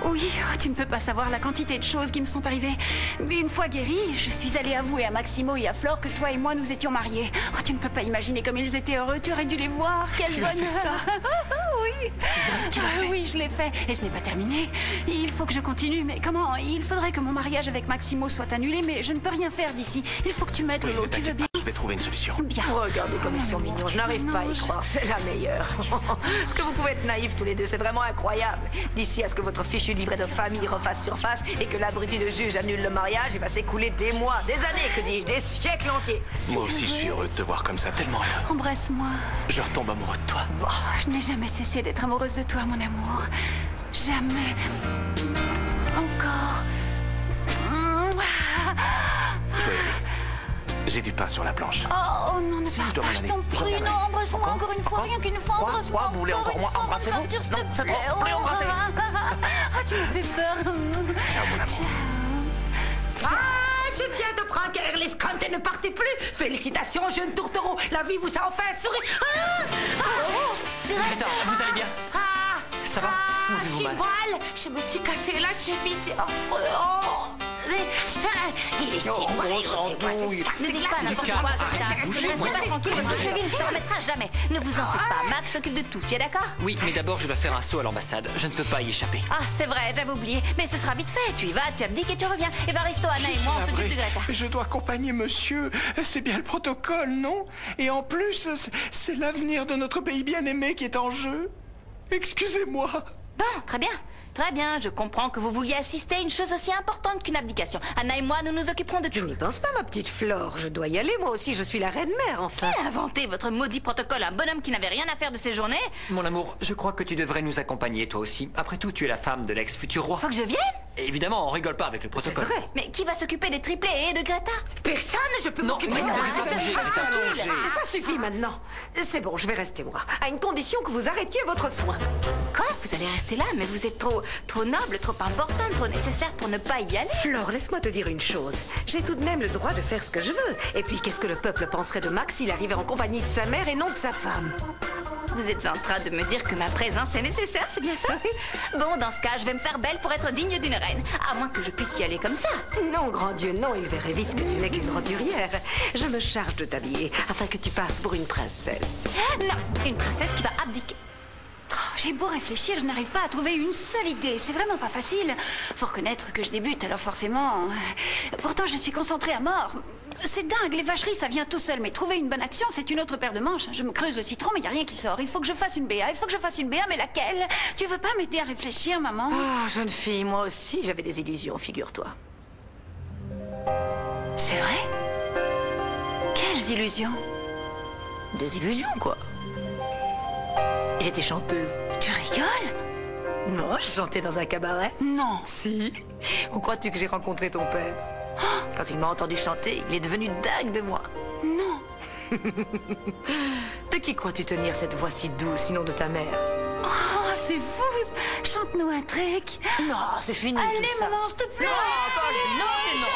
Speaker 8: Oui, oh, tu ne peux pas savoir la quantité de choses qui me sont arrivées. Mais une fois guérie, je suis allée avouer à Maximo et à Flore que toi et moi nous étions mariés. Oh, tu ne peux pas imaginer comme ils étaient heureux. Tu aurais dû les voir. Quel
Speaker 5: Tu
Speaker 8: bonheur.
Speaker 5: as fait ça?
Speaker 8: Oui.
Speaker 5: C'est vrai que tu l'as fait?
Speaker 8: Oui, je l'ai fait. Et ce n'est pas terminé. Il faut que je continue. Mais comment? Il faudrait que mon mariage avec Maximo soit annulé, mais je ne peux rien faire d'ici. Il faut que tu m'aides, Lolo. Tu veux bien?
Speaker 5: Je vais trouver une solution.
Speaker 8: Bien.
Speaker 3: Regardez comme ils sont mignons. Je n'arrive pas à y croire. C'est la meilleure. Ce que vous pouvez être naïfs tous les deux, c'est vraiment incroyable. D'ici à ce que votre fichu livret de famille refasse surface et que l'abruti de juge annule le mariage, il va s'écouler des mois, des années, que dis-je, des siècles entiers.
Speaker 5: Moi aussi, je suis heureux de te voir comme ça, tellement heureux.
Speaker 8: Embrasse-moi.
Speaker 5: Je retombe amoureux de toi.
Speaker 8: Oh, je n'ai jamais cessé d'être amoureuse de toi, mon amour. Jamais. Encore.
Speaker 5: Je dois y aller. J'ai du pain sur la planche.
Speaker 8: Oh non, ne
Speaker 5: Si,
Speaker 8: pars
Speaker 5: je dois
Speaker 8: pas,
Speaker 5: m'en
Speaker 8: je
Speaker 5: aller.
Speaker 8: t'en
Speaker 5: Je
Speaker 8: prie,
Speaker 5: reviendrai.
Speaker 8: non, embrasse-moi encore une fois, rien qu'une fois,
Speaker 5: Quoi?
Speaker 8: embrasse-moi.
Speaker 5: Quoi? Vous voulez encore
Speaker 8: une
Speaker 5: moi
Speaker 8: fois,
Speaker 5: embrassez-vous?
Speaker 8: encore, s'il te
Speaker 5: Non, c'est
Speaker 8: plaît.
Speaker 5: trop, plus embrasser.
Speaker 8: Ah, tu me fais peur.
Speaker 5: Ciao, mon amour.
Speaker 8: Ciao.
Speaker 3: Ah, je viens de prendre les scrantes et ne partez plus. Félicitations, jeune tourtereau. La vie vous a enfin souri.
Speaker 2: Greta, vous allez bien? Ça va? Où avez-vous
Speaker 3: J'ai
Speaker 2: mal?
Speaker 3: mal. Je me suis cassé la cheville, c'est affreux. Oh. Laissez-moi,
Speaker 4: on
Speaker 3: écoutez-moi, c'est ça.
Speaker 1: Ne dites pas n'importe quoi, Greta. Ne laissez pas tranquille, votre cheville ne se remettra jamais. Ne vous en faites pas, Max s'occupe de tout, tu es d'accord?
Speaker 2: Oui, mais d'abord je dois faire un saut à l'ambassade. Je ne peux pas y échapper.
Speaker 1: Ah, c'est vrai, j'avais oublié. Mais ce sera vite fait. Tu y vas, tu abdiques et tu reviens. Evaristo, Anna et moi, on s'occupe de Greta.
Speaker 7: Je dois accompagner monsieur. C'est bien le protocole, non? Et en plus, c'est l'avenir de notre pays bien-aimé qui est en jeu. Excusez-moi.
Speaker 1: Bon, très bien. Très bien, je comprends que vous vouliez assister à une chose aussi importante qu'une abdication. Anna et moi, nous nous occuperons de
Speaker 3: Je
Speaker 1: tout.
Speaker 3: n'y pense pas, ma petite Flore. Je dois y aller, moi aussi. Je suis la reine-mère, enfin.
Speaker 1: Qui a inventé votre maudit protocole? Un bonhomme qui n'avait rien à faire de ses journées?
Speaker 2: Mon amour, je crois que tu devrais nous accompagner, toi aussi. Après tout, tu es la femme de l'ex-futur roi.
Speaker 1: Faut que je vienne?
Speaker 2: Évidemment, on rigole pas avec le protocole.
Speaker 3: C'est vrai.
Speaker 1: Mais qui va s'occuper des triplés et de Greta?
Speaker 3: Personne, je peux
Speaker 2: Non,
Speaker 3: m'occuper
Speaker 2: vous
Speaker 3: de
Speaker 2: ne devez
Speaker 3: la
Speaker 2: pas bouger, Greta.
Speaker 3: Ça suffit maintenant. C'est bon, je vais rester, moi. À une condition que vous arrêtiez votre foin.
Speaker 1: Quoi? Vous allez rester là? Mais vous êtes trop noble, trop importante, trop nécessaire pour ne pas y aller.
Speaker 3: Flore, laisse-moi te dire une chose. J'ai tout de même le droit de faire ce que je veux. Et puis, qu'est-ce que le peuple penserait de Max s'il arrivait en compagnie de sa mère et non de sa femme?
Speaker 1: Vous êtes en train de me dire que ma présence est nécessaire, c'est bien ça? Bon, dans ce cas, je vais me faire belle pour être digne d'une reine. À moins que je puisse y aller comme ça.
Speaker 3: Non, grand Dieu, non, il verrait vite que tu n'es qu'une roturière. Je me charge de t'habiller afin que tu passes pour une princesse.
Speaker 1: Non, une princesse qui va abdiquer.
Speaker 8: Oh, j'ai beau réfléchir, je n'arrive pas à trouver une seule idée. C'est vraiment pas facile. Faut reconnaître que je débute, alors forcément... Pourtant, je suis concentrée à mort. C'est dingue, les vacheries, ça vient tout seul. Mais trouver une bonne action, c'est une autre paire de manches. Je me creuse le citron, mais il n'y a rien qui sort. Il faut que je fasse une BA, mais laquelle? Tu veux pas m'aider à réfléchir, maman?
Speaker 3: Ah, jeune fille, moi aussi, j'avais des illusions, figure-toi.
Speaker 8: C'est vrai? Quelles illusions?
Speaker 3: Des illusions, quoi. J'étais chanteuse.
Speaker 8: Tu rigoles?
Speaker 3: Non, je chantais dans un cabaret.
Speaker 8: Non.
Speaker 3: Si. Où crois-tu que j'ai rencontré ton père? Quand il m'a entendu chanter, il est devenu dingue de moi.
Speaker 8: Non.
Speaker 3: De qui crois-tu tenir cette voix si douce, sinon de ta mère?
Speaker 8: Oh, c'est fou. Chante-nous un truc.
Speaker 3: Non, c'est fini.
Speaker 8: Allez,
Speaker 3: tout ça.
Speaker 8: maman, s'il te plaît.
Speaker 3: Non, quand je dis non, c'est non.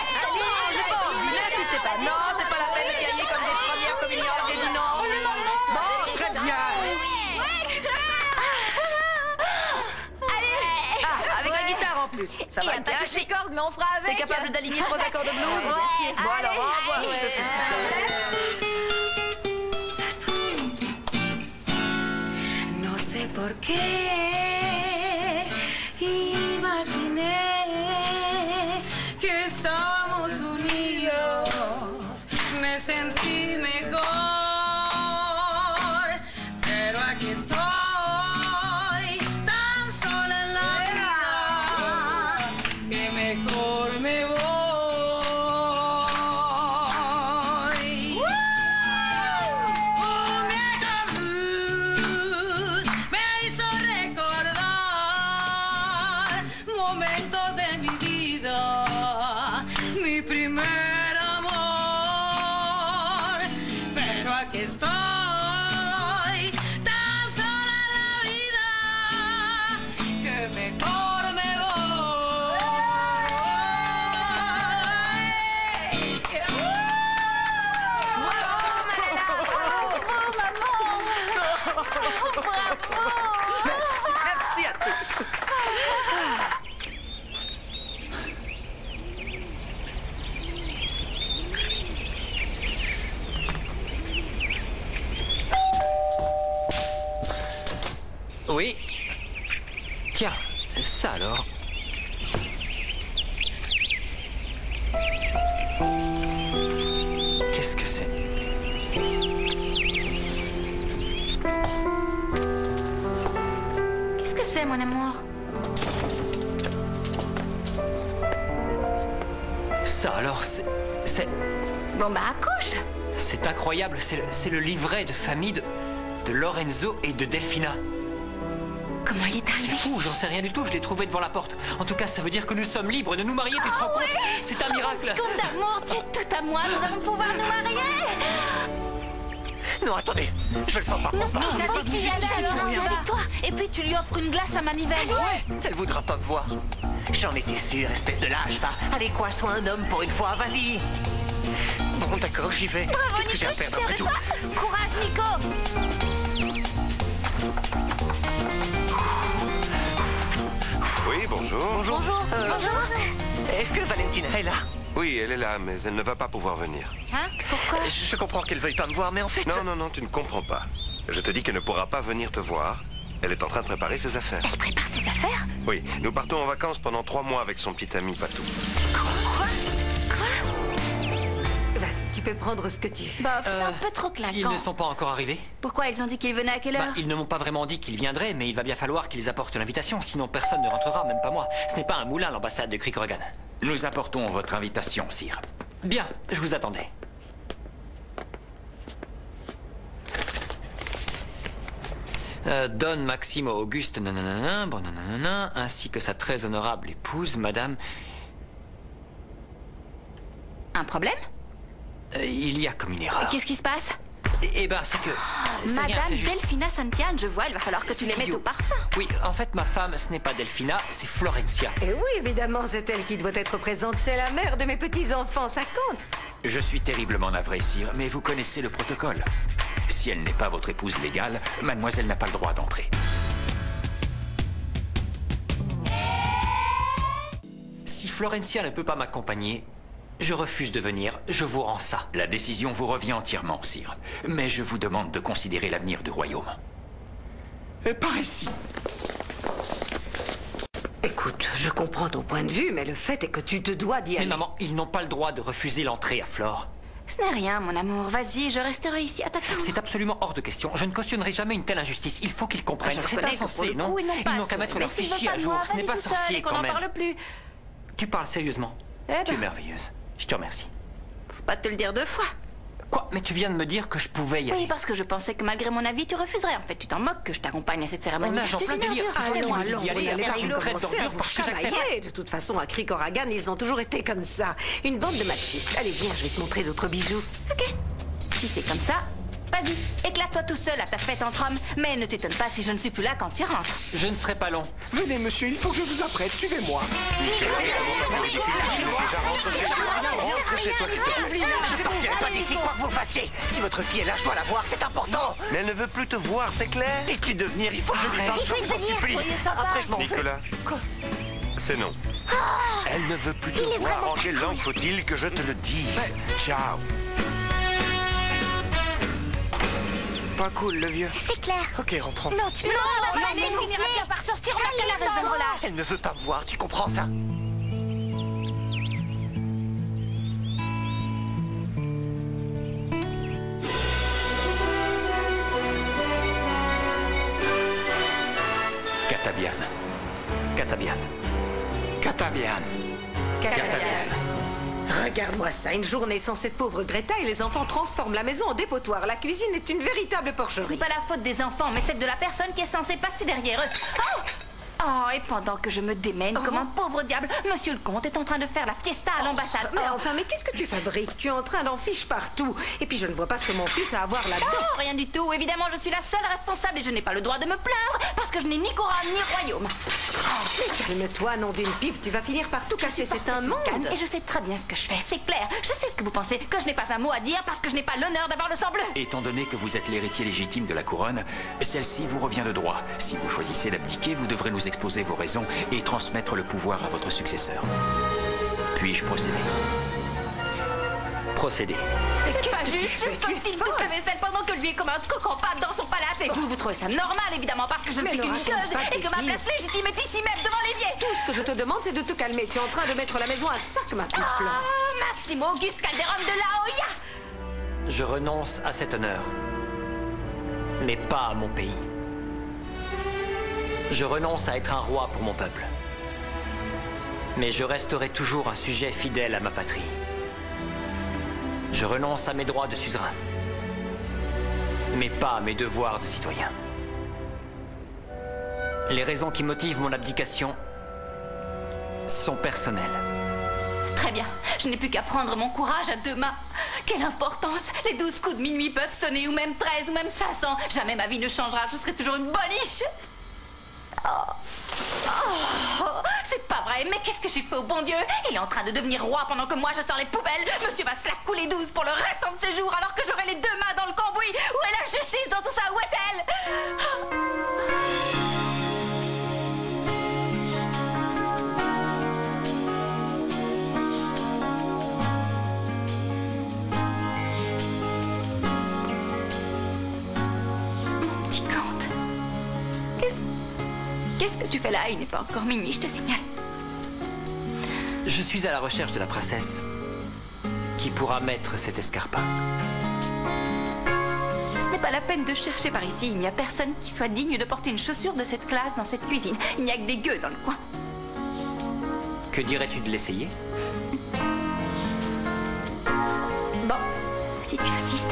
Speaker 3: Allez, j'ai pas envie, n'insistez pas. Non, c'est pas la peine de gagner comme des premières communions. J'ai dit non. Bon, très bien. Ah, avec la guitare en plus. Ça va être caché.
Speaker 10: Les cordes, mais on fera avec.
Speaker 3: T'es capable d'aligner 3 accords de blues? Bon, alors, au revoir, je te suscite.
Speaker 13: No sé por qué imaginé que estábamos unidos, me sentí mejor, pero aquí estoy tan sola en la vida que mejor me voy. Momentos de mi vida, mi primer amor, pero aquí estoy tan sola en la vida que mejor me voy.
Speaker 3: Merci à tous.
Speaker 2: Oui. Tiens, ça alors. Qu'est-ce que c'est?
Speaker 1: Qu'est-ce que c'est, mon amour?
Speaker 2: Ça alors, c'est...
Speaker 1: Bon, bah, accouche.
Speaker 2: C'est incroyable, c'est le livret de famille de Lorenzo et de Delphina.
Speaker 1: Comment il est arrivé?
Speaker 2: C'est fou, j'en sais rien du tout, je l'ai trouvé devant la porte. En tout cas, ça veut dire que nous sommes libres de nous marier, tu te rends compte? C'est un miracle.
Speaker 1: Petit conte d'amour, tu es tout à moi, nous allons pouvoir nous marier.
Speaker 4: Non, attendez, je le sens pas.
Speaker 10: Il t'a dit qu'il y allait, alors c'est avec toi. Et puis tu lui offres une glace à manivelle.
Speaker 4: Elle voudra pas me voir. J'en étais sûr, espèce de lâche, va. Allez, quoi, sois un homme pour une fois, vas-y. Bon, d'accord, j'y vais.
Speaker 10: Bravo,
Speaker 4: Qu'est-ce que j'ai à
Speaker 10: Nico, je suis
Speaker 4: perdre
Speaker 10: fière
Speaker 4: après
Speaker 10: de
Speaker 4: tout?
Speaker 10: toi. Courage, Nico.
Speaker 14: Oui, bonjour.
Speaker 4: Bonjour.
Speaker 10: Bonjour.
Speaker 4: Est-ce que Valentina est là?
Speaker 14: Oui, elle est là, mais elle ne va pas pouvoir venir.
Speaker 10: Hein? Pourquoi?
Speaker 4: Je comprends qu'elle veuille pas me voir, mais en fait...
Speaker 14: Non, non, non, tu ne comprends pas. Je te dis qu'elle ne pourra pas venir te voir. Elle est en train de préparer ses affaires.
Speaker 1: Elle prépare ses affaires?
Speaker 14: Oui, nous partons en vacances pendant 3 mois avec son petit ami Patou.
Speaker 3: Vas-y, tu peux prendre ce que tu veux.
Speaker 10: Bof, c'est un peu trop clinquant.
Speaker 2: Ils ne sont pas encore arrivés?
Speaker 1: Pourquoi ils ont dit qu'ils venaient à quelle heure?
Speaker 2: Ils ne m'ont pas vraiment dit qu'ils viendraient, mais il va bien falloir qu'ils apportent l'invitation, sinon personne ne rentrera, même pas moi. Ce n'est pas un moulin, l'ambassade de Cricorogan.
Speaker 9: Nous apportons votre invitation, sire.
Speaker 2: Bien, je vous attendais. Don Maximo Auguste, nanana, bon, nanana, ainsi que sa très honorable épouse, madame...
Speaker 1: Un problème?
Speaker 2: Il y a comme une erreur.
Speaker 1: Qu'est-ce qui se passe?
Speaker 2: Eh ben, c'est que... c'est rien,
Speaker 1: Madame
Speaker 2: c'est juste-
Speaker 1: Delphina Santiane, je vois, il va falloir que tu les mettes
Speaker 2: idiot.
Speaker 1: au parfum.
Speaker 2: Oui, en fait, ma femme, ce n'est pas Delphina, c'est Florencia.
Speaker 3: Et oui, évidemment, c'est elle qui doit être présente. C'est la mère de mes petits-enfants, ça compte.
Speaker 9: Je suis terriblement navré, sire, mais vous connaissez le protocole. Si elle n'est pas votre épouse légale, mademoiselle n'a pas le droit d'entrer.
Speaker 2: Si Florencia ne peut pas m'accompagner, je refuse de venir, je vous rends ça.
Speaker 9: La décision vous revient entièrement, sire. Mais je vous demande de considérer l'avenir du royaume.
Speaker 7: Par ici.
Speaker 3: Écoute, je comprends ton point de vue, mais le fait est que tu te dois d'y
Speaker 2: Mais
Speaker 3: aller.
Speaker 2: maman, ils n'ont pas le droit de refuser l'entrée à Flore.
Speaker 1: Ce n'est rien, mon amour. Vas-y, je resterai ici à t'attendre.
Speaker 2: C'est absolument hors de question. Je ne cautionnerai jamais une telle injustice. Il faut qu'ils comprennent.
Speaker 1: Je
Speaker 2: C'est
Speaker 1: reconnais que pour
Speaker 2: insensé,
Speaker 1: le
Speaker 2: non?
Speaker 1: coup, ils n'ont pas
Speaker 2: qu'à mettre
Speaker 1: mais
Speaker 2: leur
Speaker 1: s'ils
Speaker 2: fichier
Speaker 1: veulent
Speaker 2: à
Speaker 1: pas de
Speaker 2: jour.
Speaker 1: moi,
Speaker 2: Ce n'est
Speaker 1: vas-y
Speaker 2: pas
Speaker 1: tout seul
Speaker 2: sorcier
Speaker 1: et qu'on
Speaker 2: quand
Speaker 1: n'en
Speaker 2: même.
Speaker 1: parle plus.
Speaker 2: Tu parles sérieusement?
Speaker 1: Eh
Speaker 2: Tu es
Speaker 1: ben.
Speaker 2: merveilleuse. Je te remercie.
Speaker 1: Faut pas te le dire deux fois.
Speaker 2: Quoi? Mais tu viens de me dire que je pouvais y aller.
Speaker 1: Oui, parce que je pensais que malgré mon avis, tu refuserais. En fait, tu t'en moques que je t'accompagne à cette cérémonie.
Speaker 2: On a plein de délire. C'est toi qui me dis d'y aller.
Speaker 15: Allez,
Speaker 2: Après, tu me traites d'ordure parce que j'accepte.
Speaker 15: De toute façon, à Creek Oragan, ils ont toujours été comme ça. Une bande de machistes. Allez, viens, je vais te montrer d'autres bijoux.
Speaker 1: Ok. Si c'est comme ça, vas-y, éclate-toi tout seul à ta fête entre hommes. Mais ne t'étonne pas si je ne suis plus là quand tu rentres.
Speaker 2: Je ne serai pas long.
Speaker 7: Venez, monsieur, il faut que je vous apprête. Suivez-moi.
Speaker 4: Rentre chez toi, s'il te plaît. Je ne partirai pas d'ici, quoi que vous fassiez. Si votre fille est là, je dois la voir, c'est important.
Speaker 14: Mais elle ne veut plus te voir, c'est clair.
Speaker 4: Dites-lui de venir, il faut que je lui parle, je vous en supplie. Après, je m'en vais.
Speaker 14: Nicolas. C'est non. Elle ne veut plus te voir. En quelle langue faut-il que je te le dise? Ciao.
Speaker 11: Pas cool, le vieux.
Speaker 12: C'est clair.
Speaker 4: Ok, rentrons.
Speaker 12: Non, tu peux
Speaker 10: Non, elle finira bien par sortir, on a qu'elle a raison.
Speaker 12: là.
Speaker 4: Elle ne veut pas me voir, tu comprends ça?
Speaker 9: Katabian.
Speaker 2: Katabian.
Speaker 7: Katabian.
Speaker 15: Regarde-moi ça, une journée sans cette pauvre Greta et les enfants transforment la maison en dépotoir. La cuisine est une véritable
Speaker 1: Ce
Speaker 15: porcherie.
Speaker 1: n'est pas la faute des enfants, mais celle de la personne qui est censée passer derrière eux. Oh! Oh, et pendant que je me démène comme un pauvre diable, monsieur le comte est en train de faire la fiesta à l'ambassade.
Speaker 15: Mais enfin, mais qu'est-ce que tu fabriques? Tu es en train d'en fiche partout. Et puis je ne vois pas ce que mon fils a à voir là-dedans.
Speaker 1: Oh, rien du tout. Évidemment, je suis la seule responsable et je n'ai pas le droit de me plaindre parce que je n'ai ni couronne ni royaume.
Speaker 15: Mais calme-toi, nom d'une pipe, tu vas finir par tout casser. C'est un monde.
Speaker 1: Calme, et je sais très bien ce que je fais, c'est clair. Je sais ce que vous pensez, que je n'ai pas un mot à dire parce que je n'ai pas l'honneur d'avoir le sang bleu.
Speaker 9: Étant donné que vous êtes l'héritier légitime de la couronne, celle-ci vous revient de droit. Si vous choisissez d'abdiquer, vous devrez nous exposer vos raisons et transmettre le pouvoir à votre successeur. Puis-je procéder?
Speaker 2: Procédez.
Speaker 1: C'est pas juste, je faut-il toute la vaisselle pendant que lui est comme un coq en pâte dans son palace. Et vous trouvez ça normal, évidemment, parce que je ne suis qu'une gueuse et que ma place légitime est ici même devant l'évier.
Speaker 15: Tout ce que je te demande, c'est de te calmer. Tu es en train de mettre la maison à sac, ma petite Fleur.
Speaker 1: Maximo Auguste Calderon de la Hoya.
Speaker 2: Je renonce à cet honneur. Mais pas à mon pays. Je renonce à être un roi pour mon peuple. Mais je resterai toujours un sujet fidèle à ma patrie. Je renonce à mes droits de suzerain. Mais pas à mes devoirs de citoyen. Les raisons qui motivent mon abdication sont personnelles.
Speaker 1: Très bien, je n'ai plus qu'à prendre mon courage à deux mains. Quelle importance! Les 12 coups de minuit peuvent sonner, ou même 13, ou même 500. Jamais ma vie ne changera, je serai toujours une boniche. C'est pas vrai, mais qu'est-ce que j'ai fait au bon Dieu? Il est en train de devenir roi pendant que moi je sors les poubelles. Monsieur va se la couler 12 pour le restant de ses jours alors que j'aurai les deux mains dans le cambouis. Où est la justice dans tout ça? Où est-elle? Mon petit comte, qu'est-ce que tu fais là? Il n'est pas encore minuit, je te signale.
Speaker 2: Je suis à la recherche de la princesse qui pourra mettre cet escarpin.
Speaker 1: Ce n'est pas la peine de chercher par ici. Il n'y a personne qui soit digne de porter une chaussure de cette classe dans cette cuisine. Il n'y a que des gueux dans le coin.
Speaker 2: Que dirais-tu de l'essayer?
Speaker 1: Bon, si tu insistes.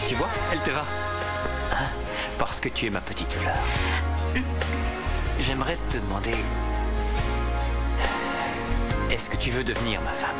Speaker 2: Tu vois, elle te va. Hein? Parce que tu es ma petite fleur. J'aimerais te demander... Est-ce que tu veux devenir ma femme?